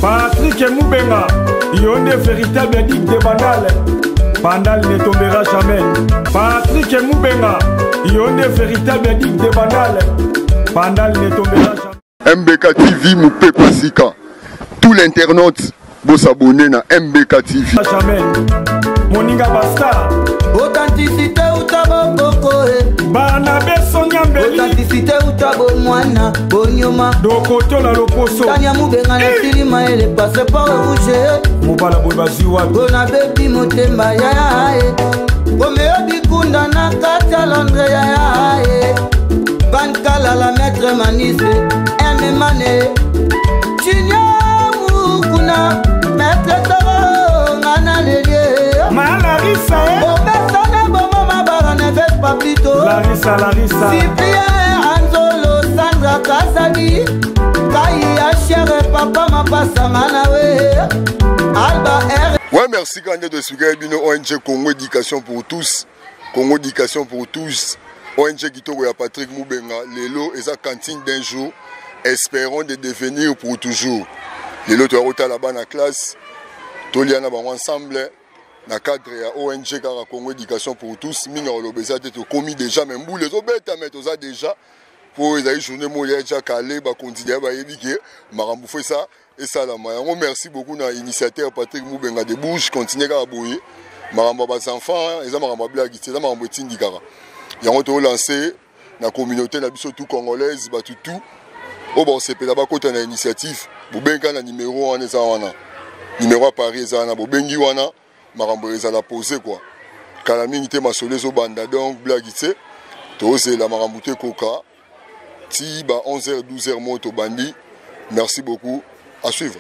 Patrick Moubenga, Yonde véritable digue de Bandal. Bandal ne tombera jamais. Patrick Moubenga, Yonde véritable digue de Bandal. Bandal ne tombera jamais. MBK TV Moupé Pasika. Tout l'internaute vous s'abonner na MBK TV. Jamais. Moninga Basta. Authenticité ou tabo boko Banabe Sonyambeli. Authenticité ou tabo mwana Bonyoma Dokoto la loposo. Tanya Moubenga na silima ele passe par rouge. Mobala bobazi wa. Bona bebi motemba ya e. Komeo bikunda na kata Londres ya e. Bankala la maître manise Eme mane Chinya mukuna Maître toro Ngana lelie Larissa, Larissa. Cyprien, Anzolo, Sandra Kasadi, Kaya, Chere, Papa, Mapasa, Manawe, Alba R. Ouais, merci Kandé de suivre Bino ONG Congo Éducation pour tous. Congo Éducation pour tous. ONG Gitoro ya Patrick Moubenga. Lelo, et sa cantine d'un jour. Espérons de devenir pour toujours. Lelo, tu as roté là-bas dans la classe. Toliana, ensemble. Na cadre ya ONG Kara Congo Éducation pour tous, minga olobeza te commis déjà même boule les obeta mais toza déjà pour les journées moya déjà calé ba continuer ba yebike marambu fait ça et ça la mayango merci beaucoup na initiateur Patrick Moubenga de Bouge continuer ka boyer marambu ba enfants eza marambu blague eza marambu tindi kara yango to lancer na communauté na biso tout congolaise ba tout o ba sepela ba kota na initiative bobenga na numéro wana eza wana numéro à Paris eza na bobengi wana marambo ezala posé quoi kala mingi te masole zo banda donc blague te to c'est la marambo te koka ti ba 11h 12h moto bandi merci beaucoup à suivre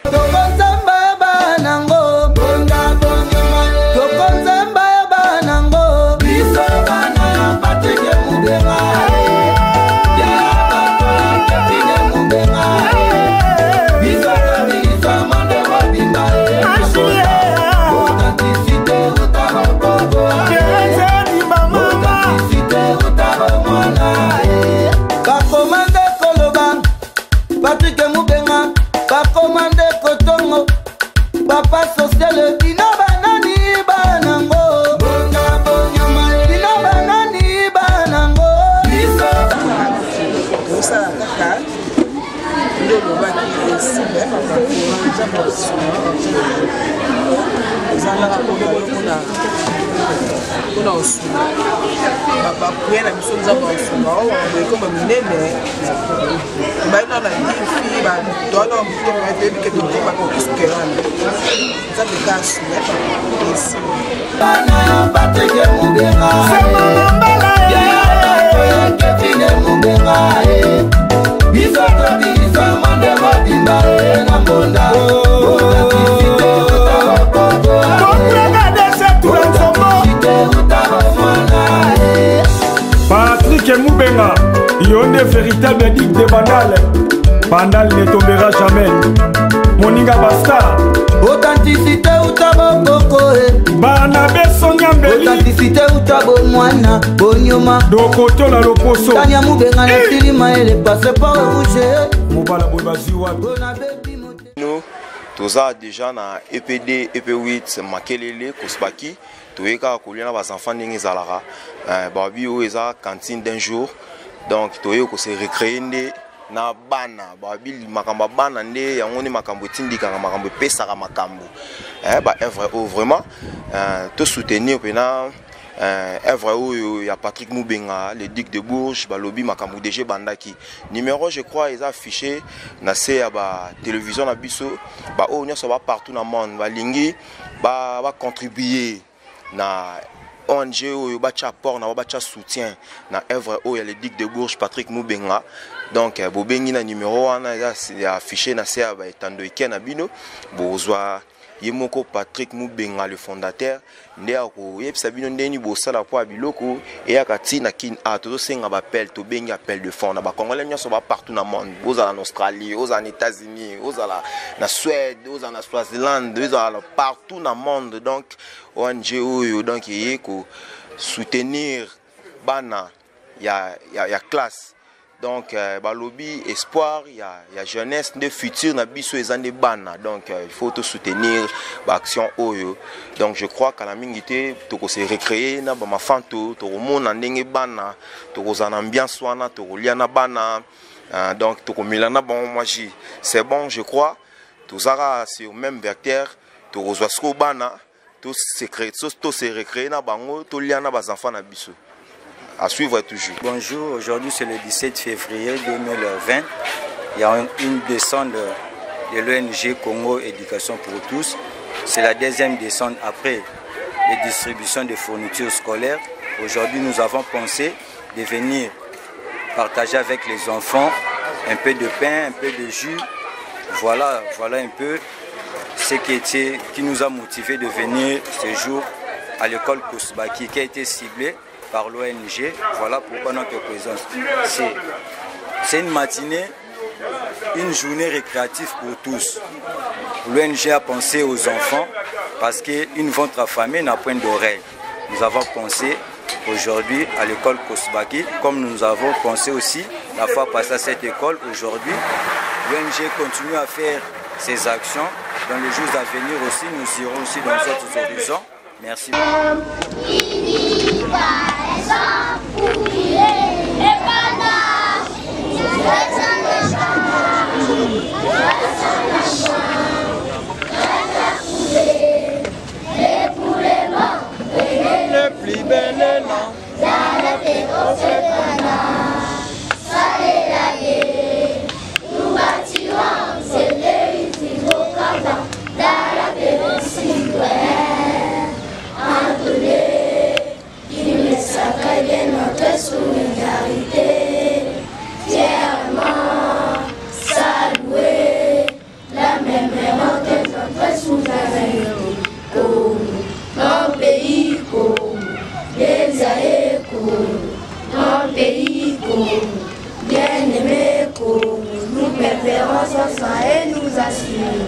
Patrick Moubenga, pas commandé Kotongo, papa social, Dino Banani Banango, Bonga Bonyama, Dino Banani Banango, Osa kaka, ndio lobaki esibe, ezalaka kuna osuna bakuya biso nzambe osuna oyo ekoma minene bayina na difi badona mutoka tebike tokoma kokiske wana nzambe kasuna esi bana Patrick Moubenga ya Kevin Moubenga biso tobisa monde mobimba na mbonda Patrick Moubenga, Yonde véritable digue de Bandal. Bandal ne tombera jamais. Moninga Basta. Authenticité ou tabo boko Banabe Sonyambeli. Authenticité ou tabo mwana Bonyoma Dokoto la loposo. Tanya Moubenga na silima ele passe par rouge. Mobala bobazi wa. Nous toza déjà na EPD EP8 Makelele Kosbaki. Toyeka koliana bas enfants ndenge ezalaka babi o eza cantine d'un jour donc toye ko se recréer nde na bana babi makambo bana nde yango ni makambo tindika makambo pesaka makambo ba œuvre vraiment to soutenir pena œuvre oyo ya Patrick Moubenga le duc de Bourges balobi makambo DG bandaki numéro je crois ils affiché na se ya ba télévision na biso ba o nyoso ba partout na monde ba lingi ba contribuer na ONG oyo bacha apport na bacha soutien na œuvre oyo le duc de Bourges Patrick Moubenga donc bobengi na numéro wana ya affiché na se ba etando ikena bino bozwa Yemoko Patrick Moubenga le fondateur ndeko yebisa bino ndeni bosala po biloko et akati na kin ato senga ba appel to bengi appel de fond na ba congolais nyoso ba partout na monde bozala en Australie bozala en États-Unis bozala na Suède bozala na Swaziland bozala partout na monde donc ONG oyo donc yeko soutenir bana ya classe Donc, lobby espoir, il y a jeunesse, de futur, na biso et des bana. Donc, il faut tout soutenir l'action Oyo. Donc, je crois qu'à la mingité, tu peux se recréer, na ma fanto, tu remontes en dengue bana, tu peux en ambiance wana, tu peux lier na bana. Donc, tu peux milana bon magie. C'est bon, je crois. Tu seras sur le même vecteur, tu reçois ce bana, tout se recréer na bango, tu lier na bas enfants na biso. À suivre toujours. Bonjour, aujourd'hui c'est le 17 février 2020. Il y a une descente de l'ONG Congo Éducation pour tous. C'est la deuxième descente après les distributions de fournitures scolaires. Aujourd'hui, nous avons pensé de venir partager avec les enfants un peu de pain, un peu de jus. Voilà un peu ce qui nous a motivés de venir ce jour à l'école Kousbaki qui a été ciblée par l'ONG. Voilà pourquoi notre présence. C'est une matinée, une journée récréative pour tous. L'ONG a pensé aux enfants parce qu'une ventre affamée n'a point d'oreille. Nous avons pensé aujourd'hui à l'école Kousbaki, comme nous avons pensé aussi la fois passée à cette école. Aujourd'hui, l'ONG continue à faire ses actions. Dans les jours à venir aussi, nous irons aussi dans d'autres horizons. Merci. Le plus bel élan, nous bâtirons, c'est l'héritage au Canada, dans la péninsule citoyenne, entouré, d'une sacrée de notre solidarité, fièrement saluer la mémoire de notre souverain, comme mon pays, comme les aïeux, comme mon pays, comme bien-aimé, comme nous préférons son sang et nous assurons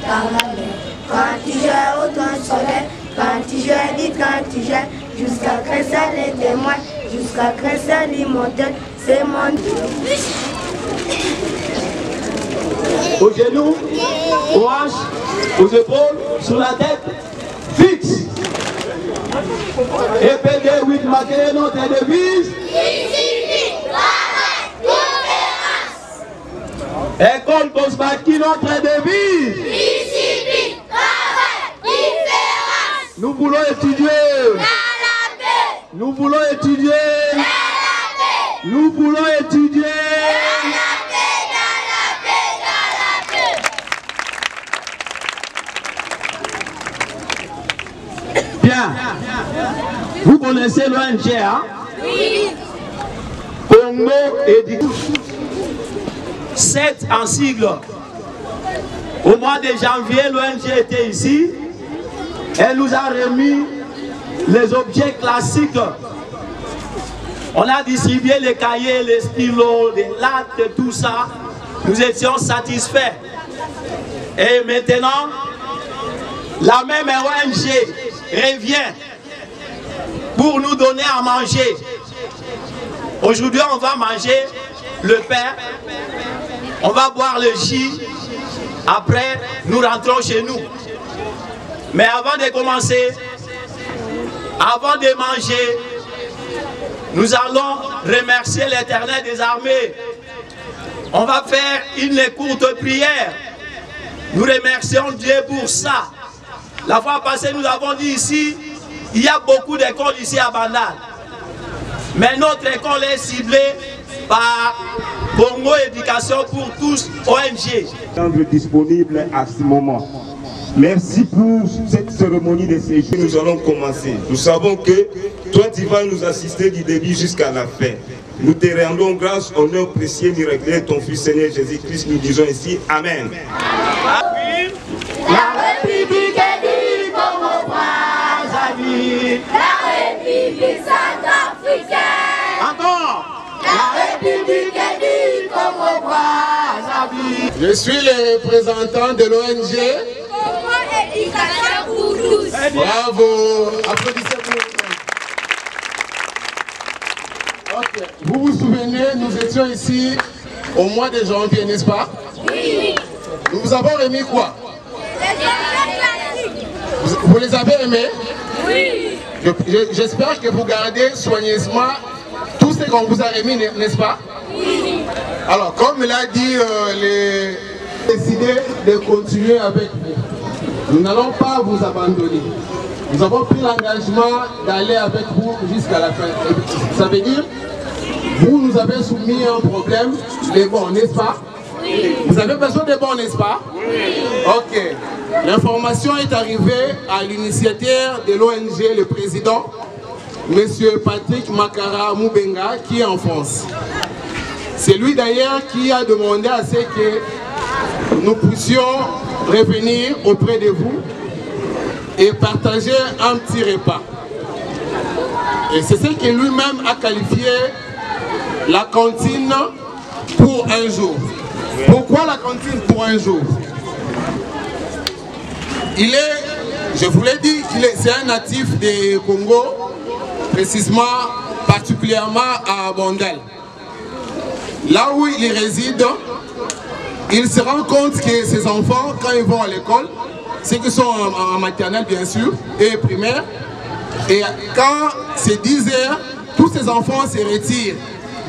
dans la mer. Quand tu gères autant de soleil, quand tu gères, quand tu gères, jusqu'à crescer les témoins, jusqu'à crescer les montagnes, c'est mon Dieu. Aux genoux, aux hanches, aux épaules, sur la tête, fixe. EPD 8 marquez notre devise. Discipline, travail, tolérance. École Kousbaki notre devise. Discipline, travail, différence. Nous voulons étudier. Dans la paix. Nous voulons étudier. Dans la paix. Nous voulons étudier. Dans la paix, dans la paix, dans la paix. Bien. Vous connaissez l'ONG, hein? Oui. Congo Éducation. 7 en sigle. Au mois de janvier, l'ONG était ici. Elle nous a remis les objets classiques. On a distribué les cahiers, les stylos, les lattes, tout ça. Nous étions satisfaits. Et maintenant, la même ONG revient pour nous donner à manger. Aujourd'hui, on va manger le pain, on va boire le jus, après nous rentrons chez nous. Mais avant de commencer, avant de manger, nous allons remercier l'Éternel des armées. On va faire une courte prière. Nous remercions Dieu pour ça. La fois passée, nous avons dit ici, il y a beaucoup d'écoles ici à Bandal. Mais notre école est ciblée par Congo Éducation pour tous, ONG. Disponible à ce moment. Merci pour cette cérémonie de séjour. Nous allons commencer. Nous savons que toi, tu vas nous assister du début jusqu'à la fin. Nous te rendons grâce au nom précieux, miraculeux, ton Fils Seigneur Jésus-Christ. Nous disons ici Amen. La République est du Congo-Brazzaville. La République centrafricaine. Encore. La République est du Congo-Brazzaville. Je suis le représentant de l'ONG Congo Éducation pour tous. Bravo. Applaudissez-vous. Ok. Vous vous souvenez, nous étions ici au mois de janvier, n'est-ce pas? Oui. Nous vous avons remis quoi? Vous les avez aimés? Oui. J'espère que vous gardez soigneusement tout ce qu'on vous a remis, n'est-ce pas? Oui. Alors, comme l'a dit, décidé de continuer avec vous. Nous n'allons pas vous abandonner. Nous avons pris l'engagement d'aller avec vous jusqu'à la fin. Ça veut dire, vous nous avez soumis un problème, les bons, n'est-ce pas? Oui. Vous avez besoin des bons, n'est-ce pas? Oui. Ok. L'information est arrivée à l'initiateur de l'ONG, le président, M. Patrick Makara Moubenga, qui est en France. C'est lui d'ailleurs qui a demandé à ce que nous puissions revenir auprès de vous et partager un petit repas. Et c'est ce que lui-même a qualifié la cantine pour un jour. Pourquoi la cantine pour un jour? Il est, je vous l'ai dit, c'est un natif du Congo, précisément, particulièrement à Bandel. Là où il réside, il se rend compte que ses enfants, quand ils vont à l'école, ceux qui sont en maternelle bien sûr, et primaire, et quand c'est 10 heures, tous ces enfants se retirent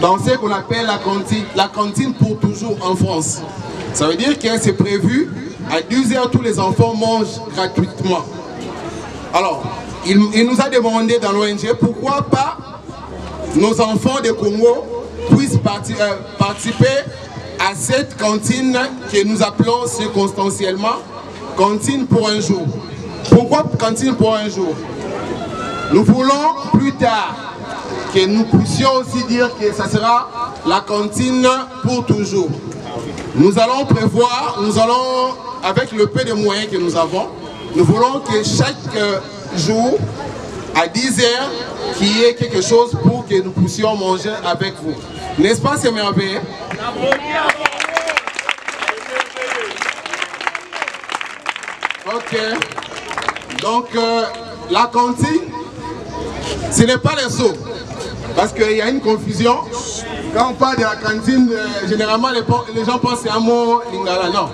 dans ce qu'on appelle la cantine pour toujours en France. Ça veut dire que c'est prévu, à 10 heures, tous les enfants mangent gratuitement. Alors, il nous a demandé dans l'ONG pourquoi pas nos enfants de Congo puissent participer à cette cantine que nous appelons circonstanciellement cantine pour un jour. Pourquoi cantine pour un jour? Nous voulons plus tard que nous puissions aussi dire que ça sera la cantine pour toujours. Nous allons prévoir, avec le peu de moyens que nous avons, nous voulons que chaque jour, à 10 heures, qu'il y ait quelque chose pour que nous puissions manger avec vous. N'est-ce pas, c'est merveilleux? Ok. Donc, la cantine, ce n'est pas les seaux. Parce qu'il y a une confusion. Quand on parle de la cantine, généralement, les gens pensent que c'est un mot lingala. Non.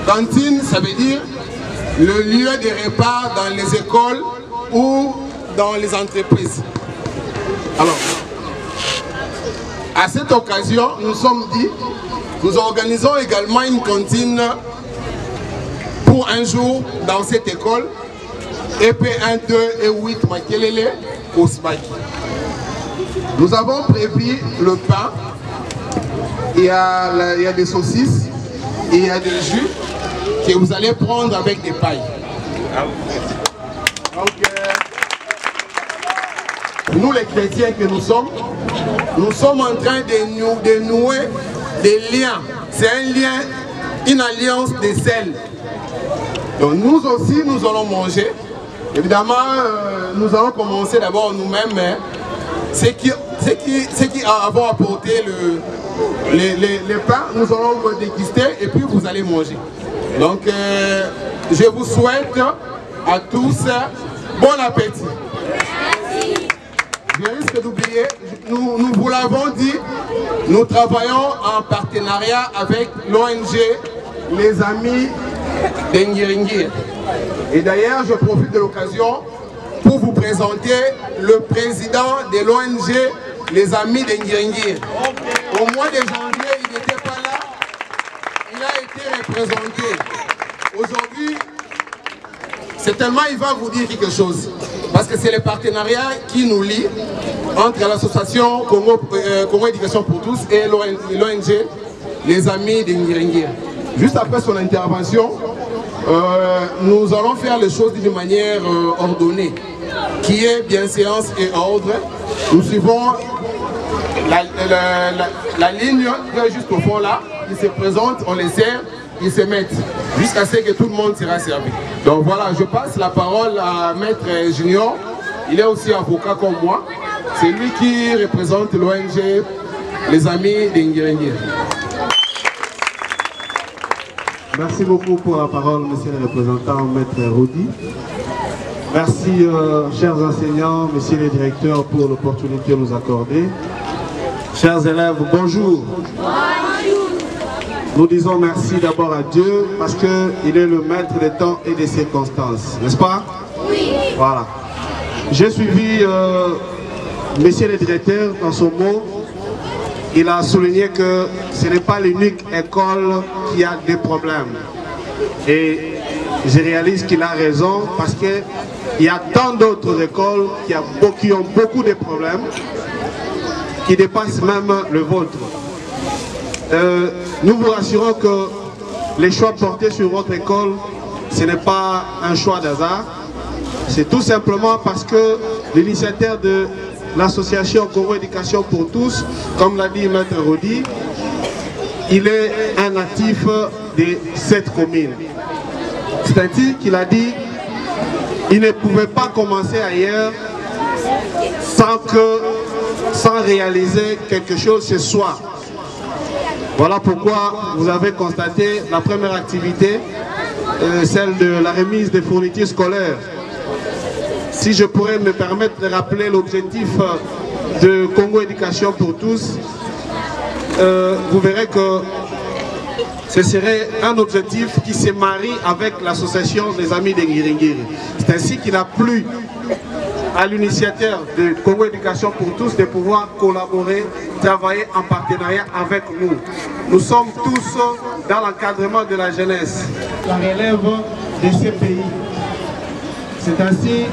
Cantine, ça veut dire le lieu de repas dans les écoles ou dans les entreprises. Alors, à cette occasion, nous sommes dit, nous organisons également une cantine pour un jour dans cette école, EP1, 2 et 8 Makelele, au SPAC. Nous avons prévu le pain, il y a des saucisses, et il y a des jus que vous allez prendre avec des pailles. Donc, nous les chrétiens que nous sommes en train de nouer des liens. C'est un lien, une alliance de sel. Donc nous aussi, nous allons manger. Évidemment, nous allons commencer d'abord nous-mêmes. Ceux qui avons apporté les pains, nous allons déguster et puis vous allez manger. Donc, je vous souhaite à tous bon appétit. Je risque d'oublier, nous vous l'avons dit, nous travaillons en partenariat avec l'ONG Les Amis d'Ngiringir. Et d'ailleurs, je profite de l'occasion pour vous présenter le président de l'ONG Les Amis d'Ngiringir. Au mois de janvier, il n'était pas là, il a été représenté. Aujourd'hui, certainement il va vous dire quelque chose. Parce que c'est le partenariat qui nous lie entre l'association Congo Éducation pour tous et l'ONG Les Amis d'Ngiringir. Juste après son intervention, nous allons faire les choses d'une manière ordonnée, qui est bienséance et ordre. Nous suivons la ligne qui est juste au fond là, ils se présentent, on les sert, ils se mettent, jusqu'à ce que tout le monde sera servi. Donc voilà, je passe la parole à Maître Junior, il est aussi avocat comme moi, c'est lui qui représente l'ONG Les Amis d'Ngiringir. Merci beaucoup pour la parole, monsieur le représentant, Maître Rudi. Merci, chers enseignants, messieurs les directeurs, pour l'opportunité de nous accorder. Chers élèves, bonjour. Nous disons merci d'abord à Dieu parce qu'il est le maître des temps et des circonstances, n'est-ce pas? Oui. Voilà. J'ai suivi monsieur le directeur dans son mot. Il a souligné que ce n'est pas l'unique école qui a des problèmes. Et je réalise qu'il a raison parce qu'il y a tant d'autres écoles qui ont beaucoup de problèmes, qui dépassent même le vôtre. Nous vous rassurons que les choix portés sur votre école, ce n'est pas un choix d'hasard. C'est tout simplement parce que l'initiateur de l'association Congo Éducation pour tous, comme l'a dit Maître Rodi, il est un natif de cette commune. C'est-à-dire qu'il a dit qu'il ne pouvait pas commencer ailleurs sans réaliser quelque chose chez soi. Voilà pourquoi vous avez constaté la première activité, celle de la remise des fournitures scolaires. Si je pourrais me permettre de rappeler l'objectif de Congo Éducation pour tous, vous verrez que ce serait un objectif qui se marie avec l'association des Amis de Ngiringiri. C'est ainsi qu'il a plu à l'initiateur de Congo Éducation pour tous de pouvoir collaborer, travailler en partenariat avec nous. Nous sommes tous dans l'encadrement de la jeunesse, la relève de ces pays. C'est ainsi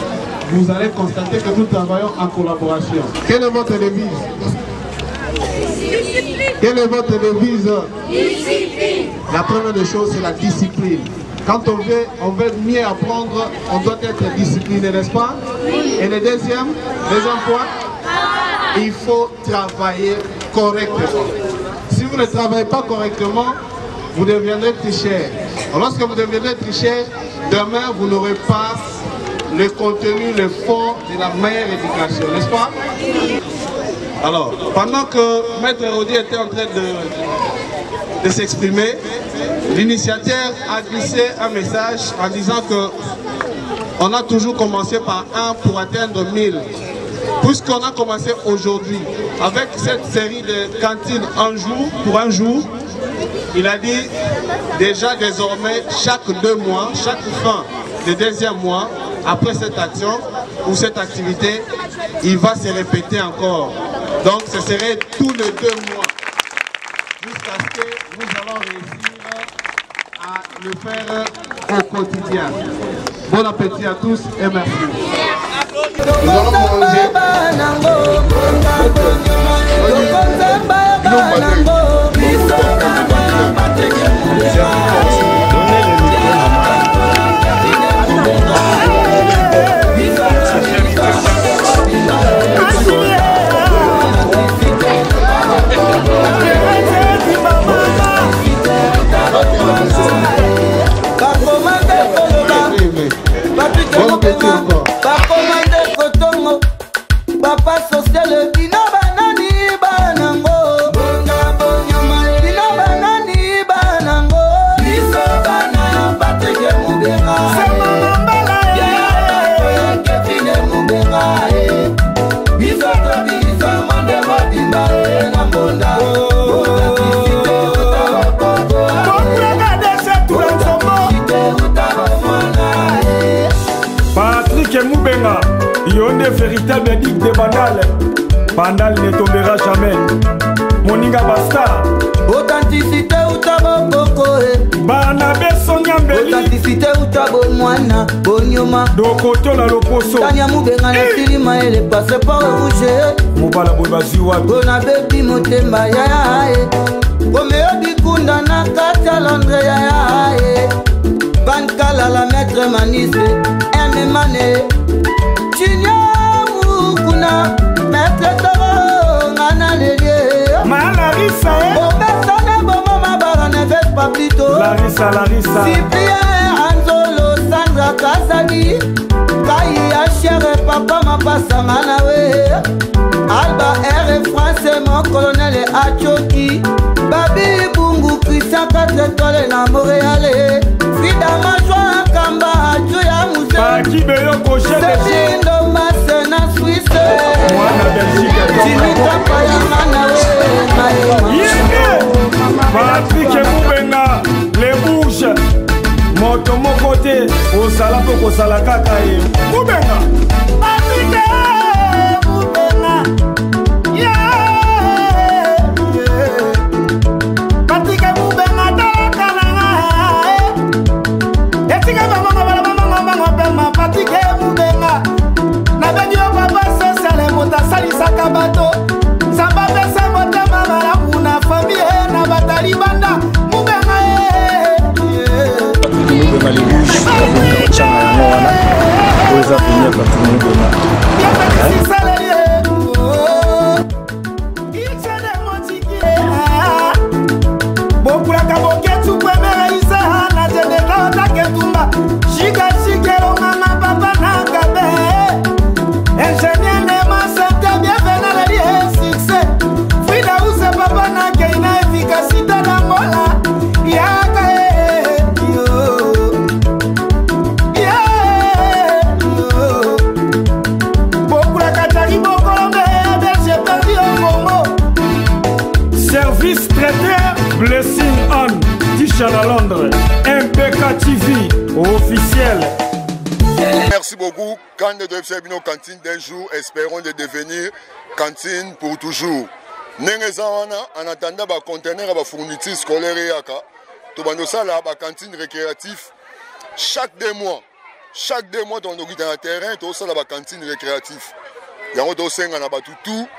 que vous allez constater que nous travaillons en collaboration. Quelle est votre devise? Quelle est votre devise? Discipline. La première des choses, c'est la discipline. Quand on veut mieux apprendre, on doit être discipliné, n'est-ce pas? Oui. Et le deuxième point, il faut travailler correctement. Si vous ne travaillez pas correctement, vous deviendrez tricheur. Lorsque vous deviendrez tricheur, demain, vous n'aurez pas le contenu, le fond de la meilleure éducation, n'est-ce pas? Alors, pendant que Maître Rodi était en train de s'exprimer, l'initiateur a glissé un message en disant que on a toujours commencé par 1 pour atteindre 1000. Puisqu'on a commencé aujourd'hui avec cette série de cantines pour un jour, il a dit déjà désormais chaque 2 mois, chaque fin de deuxième mois, après cette action ou cette activité, il va se répéter encore. Donc ce serait tous les 2 mois jusqu'à ce que nous allons réussir à le faire au quotidien. Bon appétit à tous et merci. Nous allons manger. Papa social bino banani banango bonga bonyama bino banani banango biso bana bateke mubenga sama mbala ya ketine mubenga biso to biso monde mobimba na mbonda Patrick Moubenga, Yonde véritable digue de Bandal. Bandal ne tombera jamais. Moninga Basta. Authenticité ou taboko. Barnabé Sonyambeli. Authenticité ou tabo moana. Bonyoma. Dokoto la loposo. Tanya Moubenga na filima ele passe pas rouge. Mobala bobaziwa. Bonabe bimotemba ya. Komeo bikunda na kata Londres ya. Bankala la maître Manise. Mané Chinya Mukuna Maître Toro Ngana Lélié Larissa Bobesone Bomo Mabara ne fait pas plutôt Larissa Cyprien Anzolo Sandra Kasadi Kaya Chere Papa Mapasa Manawe Alba R. Français mon colonel Achoki Babi Bungu Christian 4 étoiles na Montréal Frida Majoa Kamba Adjoya Moussa Kibeyo Koche Sebindo Masena Suisse Mwana Belgique Timita Payamana te osala mpo kosala kaka ye Mubenga Patike Mubenga Patike Mubenga talakananga etika bama Patike Mubenga nabengi yo papa sosale moto asalisaka bato Samba pesa motema malamu na famille na batali banda Mubenga Mubenga libushi changa yango wana oza venir kwa Mubenga bokulaka boketu kwemera isa na jeneka otaketumba shikashikelo mama papa na kabe ingénieur Nema Sante bienvenue lié succès Frida use papa na keina efficacité na mola yaka yo bokulaka tali bokolombe berge perdu au Congo service traiteur Blessing on Tishan à Londres MPK TV officiel. Merci beaucoup. Quand nous devons faire une cantine d'un jour, espérons de devenir cantine pour toujours. En attendant, les conteneurs de fournitures scolaires et la cantine récréative, chaque 2 mois, on est dans le terrain, on a la cantine récréative. Il y a tout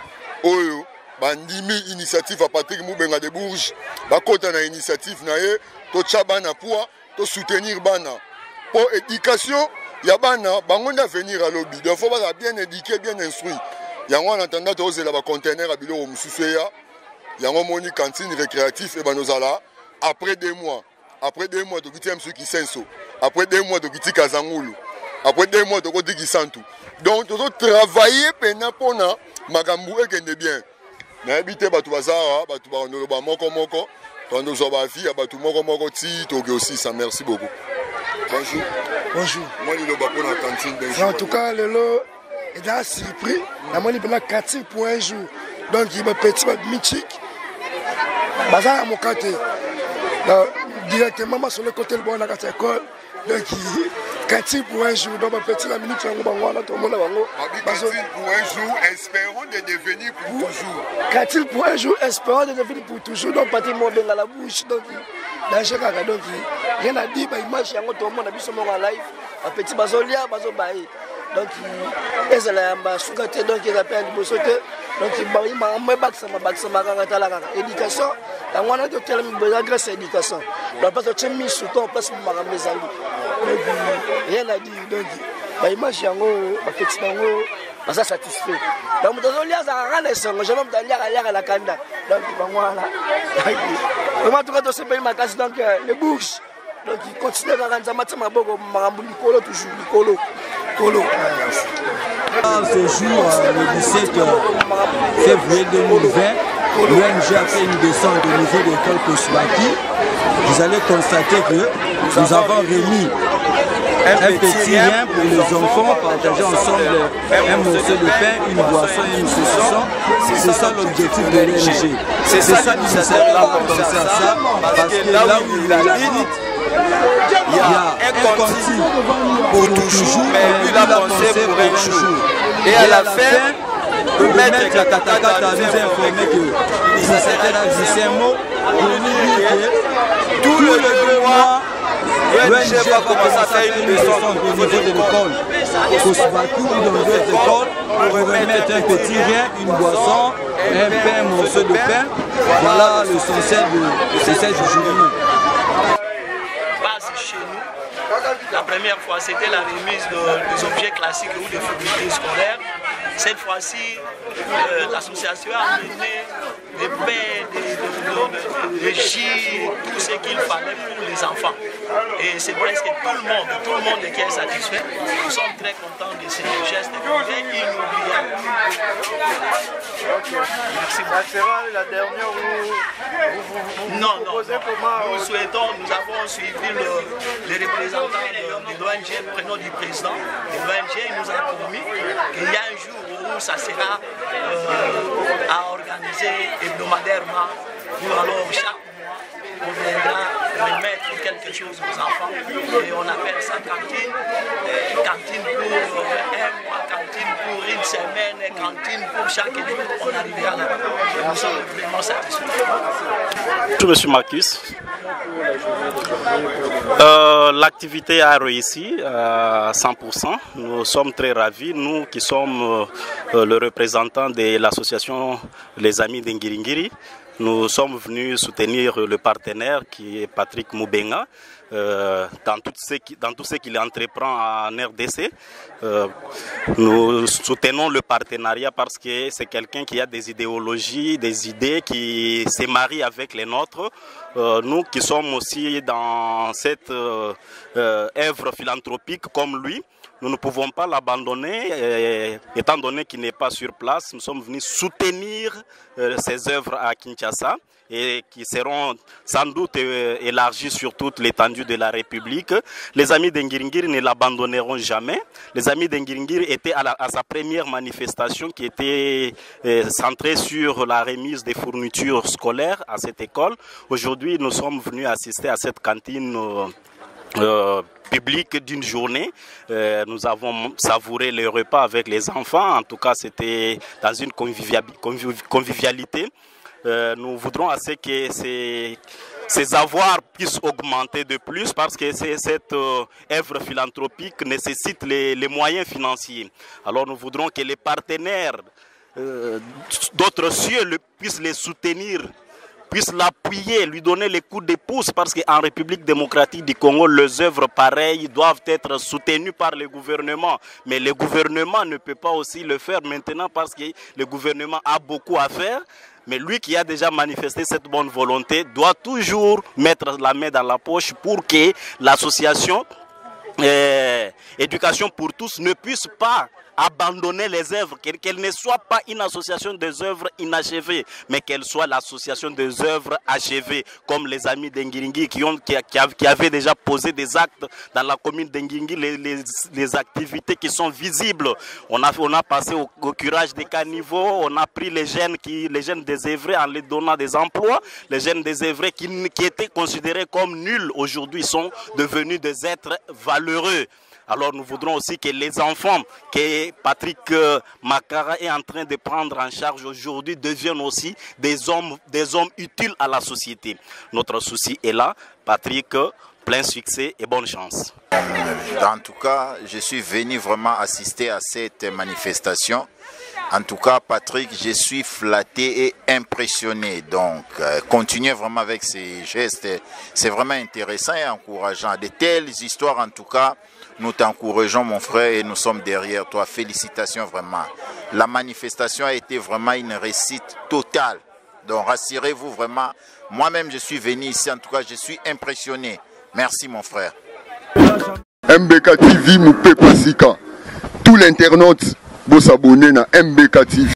bandimi initiative à Patrick Mubenga de Bourges, bakota na initiative na ye, to tchabana poa, to soutenir bana. Pour éducation, ya bana, bangonda venir à l'obbi. Donc faut pas bien éduquer, bien instruit. Yango en attendant to oser la conteneur à bilo mususeya. Yango moni cantine récréative et banozala après 2 mois. Après 2 mois de kiti msu ki senso. Après 2 mois de kiti kazangulu. Après 2 mois de koti ki santu. Donc to travailler pena pona makambu ekende bien. Na habité batu bazara, batu ba noloba moko moko, tando zo ba vie batu moko moko ti toke aussi ça merci beaucoup. Bonjour. Bonjour. Moi le loba pour la cantine d'un jour. En tout cas le lot est là surpris. La monnaie pour la cantine pour un jour. Donc il va petit mythique. Bazar à mon côté. Directement sur le côté de bon la école. Donc cantine pour un jour. Donc petit la minute on va tout le monde cantine pour un jour, espérons de devenir pour toujours. Cantine pour un jour, espérons de devenir pour toujours. Donc partir mon dans la bouche. Donc dans chaque cas donc rien à dire, image yango tout le monde a vu son en live. Un petit bazolia bazobaï. Donc ils allaient soukate donc ils appellent du bossote. Donc ils m'a baxama éducation. La moindre de tel besoin grâce à l'éducation. Donc parce que tu mis sous ton place pour ma maison. Donc rien à dire donc image yango petit bango ça satisfait. Donc bazolia ça rend ça je même d'aller à la kanda. Donc voilà. Comment tout cas se paye ma casse donc les bouches. Donc il continue à rendre ça maboko marambu likolo toujours likolo. Ce jour, le 17 février 2020, l'ONG a fait une descente au niveau de l'école Kosbaki. Vous allez constater que nous avons remis un petit rien pour les enfants, partager ensemble un morceau de pain, une boisson et une saucisson. C'est ça l'objectif de l'ONG. C'est ça qui nous sert à penser à ça, parce que là où il habite, il y a un continu pour toujours, mais lui l'a pensé pour un jour. Et à la fin, le maître Katakata nous a informé que ça s'était là, un mot pour nous dire que tout le 2 mois, l'ONG va commencer à faire une descente au niveau de l'école. Kosbaki ou dans d'autres écoles, pour remettre un petit rien, une boisson, un pain, un morceau de pain. Voilà l'essentiel de cette journée. Chez nous, la première fois c'était la remise des objets classiques ou des fournitures scolaires. Cette fois-ci, l'association a amené des pains, des jus, tout ce qu'il fallait pour les enfants. Et c'est presque tout le monde qui est satisfait. Nous sommes très contents de ce geste inoubliable. Merci. Ça sera la dernière où non. Nous souhaitons, nous avons suivi les représentants de l'ONG, prénom du président de l'ONG, il nous a promis qu'il y a un jour où ça sera à organiser hebdomadairement. Nous alors chaque mois, on viendra remettre quelque chose aux enfants. Et on appelle ça cantine. Cantine pour un mois, cantine pour une semaine, cantine pour chaque année. On arrivera là. Nous sommes vraiment satisfaits. Je suis Marcus. L'activité a réussi à 100%. Nous sommes très ravis. Nous qui sommes le représentant de l'association Les Amis d'Ngiringiri, nous sommes venus soutenir le partenaire qui est Patrick Moubenga dans tout ce qu'il entreprend en RDC. Nous soutenons le partenariat parce que c'est quelqu'un qui a des idéologies, des idées qui se marient avec les nôtres. Nous qui sommes aussi dans cette œuvre philanthropique comme lui, nous ne pouvons pas l'abandonner, étant donné qu'il n'est pas sur place. Nous sommes venus soutenir ces œuvres à Kinshasa et qui seront sans doute élargies sur toute l'étendue de la République. Les Amis d'Ngiringiri ne l'abandonneront jamais. Les Amis d'Ngiringiri étaient à sa première manifestation qui était centrée sur la remise des fournitures scolaires à cette école. Aujourd'hui, nous sommes venus assister à cette cantine public d'une journée. Nous avons savouré le repas avec les enfants. En tout cas, c'était dans une convivialité. Nous voudrons assez que ces avoirs puissent augmenter de plus parce que cette œuvre philanthropique nécessite les moyens financiers. Alors nous voudrons que les partenaires d'autres cieux puissent les soutenir, puisse l'appuyer, lui donner les coups de pouce parce qu'en République démocratique du Congo, les œuvres pareilles doivent être soutenues par le gouvernement. Mais le gouvernement ne peut pas aussi le faire maintenant parce que le gouvernement a beaucoup à faire. Mais lui qui a déjà manifesté cette bonne volonté doit toujours mettre la main dans la poche pour que l'association Éducation pour tous ne puisse pas abandonner les œuvres, qu'elle ne soit pas une association des œuvres inachevées, mais qu'elle soit l'association des œuvres achevées, comme les Amis d'Ngiringiri qui avaient déjà posé des actes dans la commune d'Ngiringiri, les activités qui sont visibles. On a passé au curage des caniveaux, on a pris les jeunes désœuvrés en les donnant des emplois, les jeunes désœuvrés qui étaient considérés comme nuls aujourd'hui sont devenus des êtres valeureux. Alors nous voudrons aussi que les enfants que Patrick Makara est en train de prendre en charge aujourd'hui deviennent aussi des hommes utiles à la société. Notre souci est là. Patrick, plein succès et bonne chance. En tout cas, je suis venu vraiment assister à cette manifestation. En tout cas, Patrick, je suis flatté et impressionné. Donc, continuez vraiment avec ces gestes. C'est vraiment intéressant et encourageant. De telles histoires, en tout cas, nous t'encourageons, mon frère, et nous sommes derrière toi. Félicitations, vraiment. La manifestation a été vraiment une réussite totale. Donc, rassurez-vous, vraiment. Moi-même, je suis venu ici. En tout cas, je suis impressionné. Merci, mon frère. MBK TV, Moupé Pasika. Tout l'internaute, vous s'abonner à MBK TV.